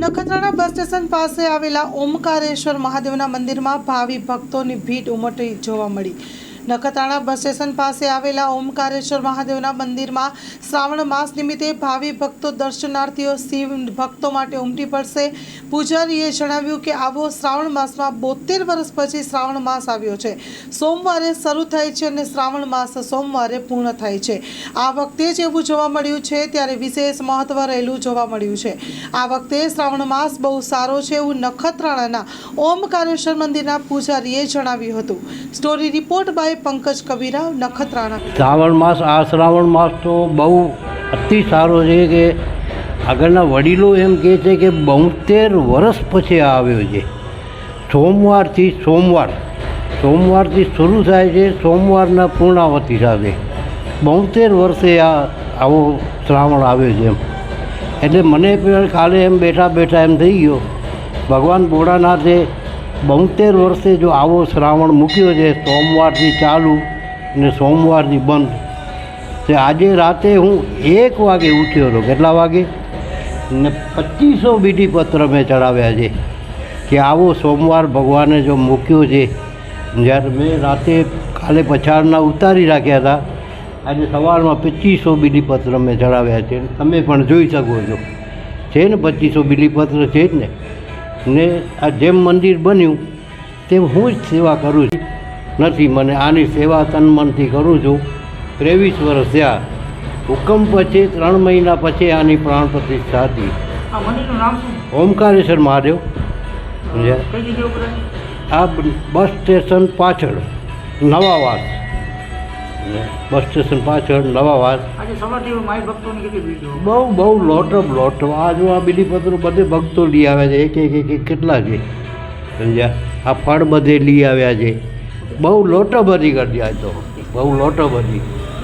Nakhatrana bus station પાસે આવેલા ઓમકારેશ્વર મહાદેવના મંદિરમાં ભાવિ ભક્તોની ભીડ ઉમટી જોવા મળી। નખત્રાણા બસ સ્ટેશન પાસે આવેલા ઓમકારેશ્વર મહાદેવના મંદિરમાં શ્રાવણ માસ નિમિત્તે ભાવિ ભક્તો દર્શનાર્થીઓ શિવ ભક્તો માટે ઉમટી પડશે। પૂજારીએ જણાવ્યું કે આવો શ્રાવણ માસમાં 72 વર્ષ પછી શ્રાવણ માસ આવ્યો છે। સોમવારે શરૂ થાય છે અને શ્રાવણ માસ સોમવારે પૂર્ણ થાય છે। આ વખતે જ એવું જોવા મળ્યું છે ત્યારે વિશેષ મહત્વ રહેલું જોવા મળ્યું છે। આ વખતે શ્રાવણ માસ બહુ સારો છે એવું નખત્રાણાના ઓમકારેશ્વર મંદિરના પૂજારીએ જણાવ્યું હતું। સ્ટોરી રિપોર્ટ બાય पंकज कबीरा नखत्राणा। श्रावण मास तो बहु अति सारो है कि आगळना वडीलो एम कहे छे कि 72 वर्ष पछी आव्यो छे। सोमवारथी शुरू थाय छे, सोमवारना पूर्णावती साथे 72 वर्षे आवो श्रावण आव्यो छे। एटले मने पण काले एम बेठा बेठा एम थई गयो भगवान भोळानाथे 72 वर्षे जो आवो श्रावण मूक्यो है, सोमवारथी चालू ने सोमवारथी बंद। तो आजे राते हूँ 1 वागे उठ्यो तो केटला वागे ने 2500 बीडी पत्र में चढ़ाव्या छे कि आवो सोमवार भगवाने जो मूक्यो है। ज्यारे मैं राते काले पछाड़ना उतारी राख्या था, आज सवार में 2500 बीडी पत्र में चढ़ाव्या छे। तमे पण जोई शको छो छे ने 2500 बीडी पत्र छे ने ने आ जेम मंदिर बन्યું તેમ હું જ સેવા કરું છું। નથી મને આની સેવા તન મનથી કરું છું। 23 વર્ષ થયા। હુકમ પછી 3 મહિના પછી આની પ્રાણ પ્રતિષ્ઠા હતી। આ મંદિરનું નામ શું? ઓમકારેશ્વર મહાદેવ। કઈ જગ્યા ઉપર? આ બસ સ્ટેશન પાછળ નવાવાસ, બસ સ્ટેશન પાછળ નવાવાસ। આજે સવારથી માઈ ભક્તોની કેટલી ભીડ હોય? બહુ લોટ આ જો આ બીલીપત્રો બધે ભક્તો લઈ આવ્યા છે। એક કેટલા છે સમજ્યા? આ ફળ બધે લઈ આવ્યા છે। બહુ લોટો ભરી કરી આ તો બહુ લોટો ભરી।